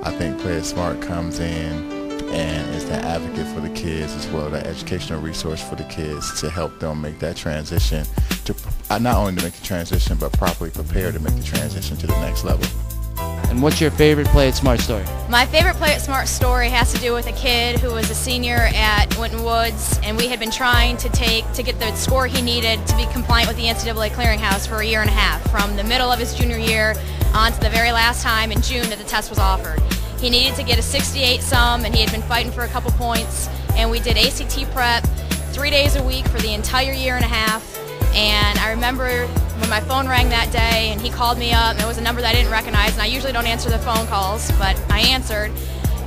I think Play It Smart comes in and is the advocate for the kids as well, the educational resource for the kids to help them make that transition, to not only to make the transition but properly prepare to make the transition to the next level. And what's your favorite Play It Smart story? My favorite Play It Smart story has to do with a kid who was a senior at Winton Woods, and we had been trying to get the score he needed to be compliant with the NCAA clearinghouse for a year and a half, from the middle of his junior year on to the very last time in June that the test was offered. He needed to get a 68 sum, and he had been fighting for a couple points, and we did ACT prep 3 days a week for the entire year and a half. And I remember when my phone rang that day and he called me up, and it was a number that I didn't recognize, and I usually don't answer the phone calls, but I answered,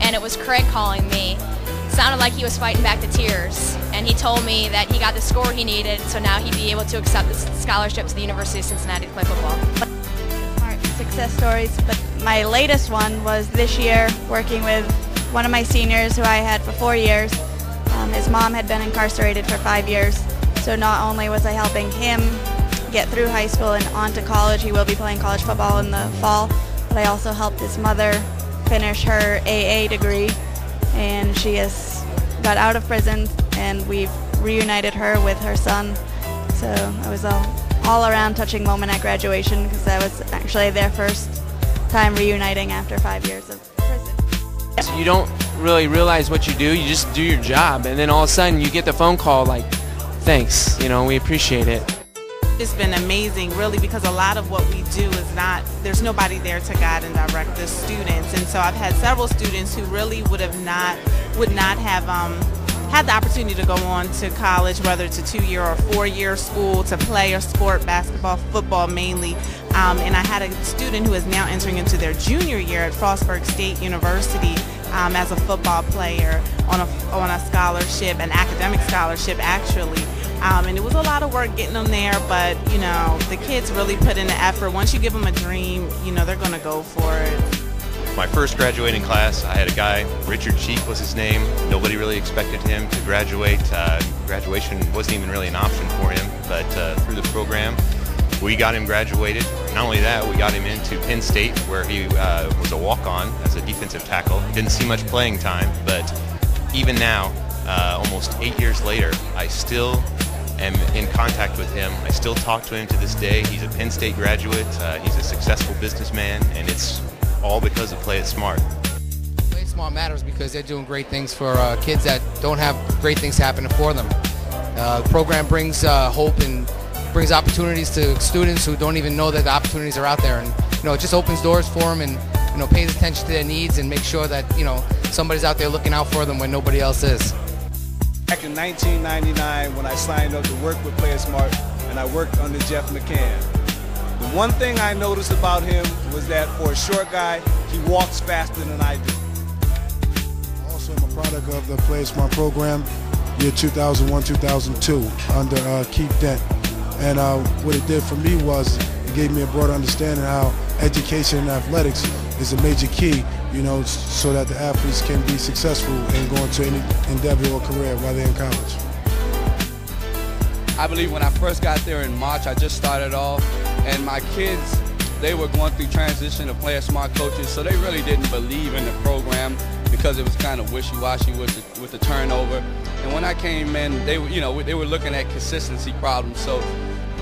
and it was Craig calling me. It sounded like he was fighting back the tears, and he told me that he got the score he needed, so now he'd be able to accept the scholarship to the University of Cincinnati to play football. Smart success stories, but my latest one was this year, working with one of my seniors who I had for 4 years. His mom had been incarcerated for 5 years, so not only was I helping him get through high school and on to college, he will be playing college football in the fall, but I also helped his mother finish her AA degree, and she has got out of prison, and we've reunited her with her son. So it was an all-around touching moment at graduation, because that was actually their first time reuniting after 5 years of prison. So you don't really realize what you do, you just do your job, and then all of a sudden you get the phone call like, thanks, we appreciate it. It's been amazing, really, because a lot of what we do is there's nobody there to guide and direct the students, and so I've had several students who really would not have had the opportunity to go on to college, whether it's a 2-year or 4-year school, to play a sport, basketball, football mainly. And I had a student who is now entering into their junior year at Frostburg State University as a football player on a scholarship, an academic scholarship actually. And it was a lot of work getting them there, but the kids really put in the effort. Once you give them a dream, they're going to go for it. My first graduating class, I had a guy, Richard Cheek was his name. Nobody really expected him to graduate. Graduation wasn't even really an option for him, but through the program, we got him graduated. Not only that, we got him into Penn State, where he was a walk-on as a defensive tackle. He didn't see much playing time, but even now, almost 8 years later, I still am in contact with him. I still talk to him to this day. He's a Penn State graduate. He's a successful businessman, and it's all because of Play It Smart. Play It Smart matters because they're doing great things for kids that don't have great things happening for them. The program brings hope and brings opportunities to students who don't even know that the opportunities are out there, and it just opens doors for them, and pays attention to their needs and makes sure that somebody's out there looking out for them when nobody else is. Back in 1999, when I signed up to work with Play It Smart, and I worked under Jeff McCann, the one thing I noticed about him was that for a short guy, he walks faster than I do. Also, I'm a product of the Play It Smart program, year 2001-2002, under Keith Dent. And what it did for me was it gave me a broader understanding how education and athletics is a major key, so that the athletes can be successful and go into any endeavor or career while they're in college. I believe when I first got there in March, I just started off, and my kids, they were going through transition to Play It Smart coaches, so they really didn't believe in the program because it was kind of wishy-washy with the turnover. And when I came in, they were looking at consistency problems, so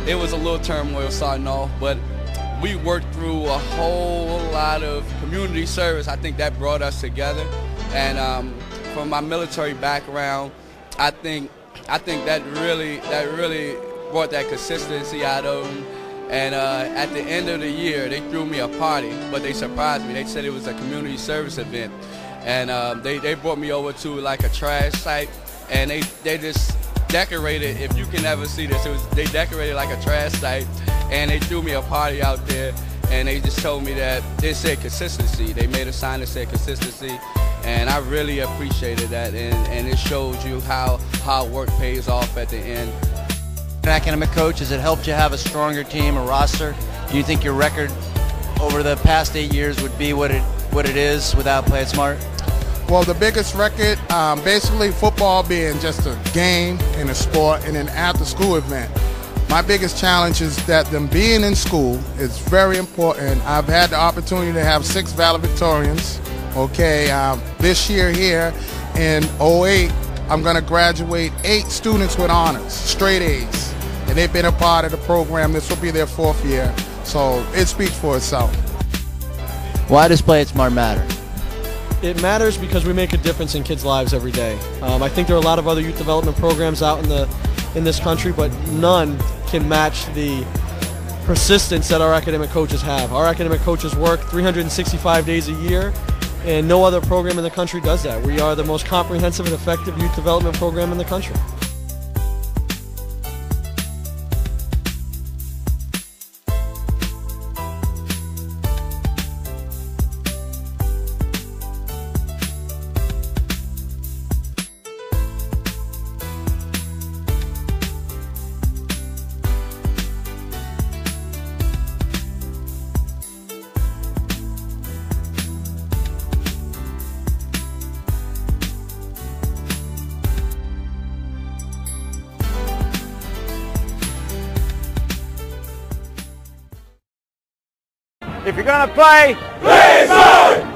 it was a little turmoil starting off, but we worked through a whole lot of community service. I think that brought us together, and from my military background, I think that really brought that consistency out of them. And at the end of the year, they threw me a party, but they surprised me. They said it was a community service event, and they brought me over to like a trash site, and they just decorated. If you can ever see this, they decorated like a trash site, and they threw me a party out there, and they just told me that it said consistency. They made a sign that said consistency, and I really appreciated that, and it shows you how hard work pays off at the end. An academic coach, has it helped you have a stronger team, a roster? Do you think your record over the past 8 years would be what it is without Play It Smart? Well, the biggest record, basically football being just a game and a sport and an after-school event. My biggest challenge is that them being in school is very important. I've had the opportunity to have 6 valedictorians. Okay, this year here in 08, I'm going to graduate 8 students with honors, straight A's. And they've been a part of the program. This will be their 4th year. So it speaks for itself. Why does Play It Smart matter? It matters because we make a difference in kids' lives every day. I think there are a lot of other youth development programs out in this country, but none can match the persistence that our academic coaches have. Our academic coaches work 365 days a year, and no other program in the country does that. We are the most comprehensive and effective youth development program in the country. If you're gonna play smart!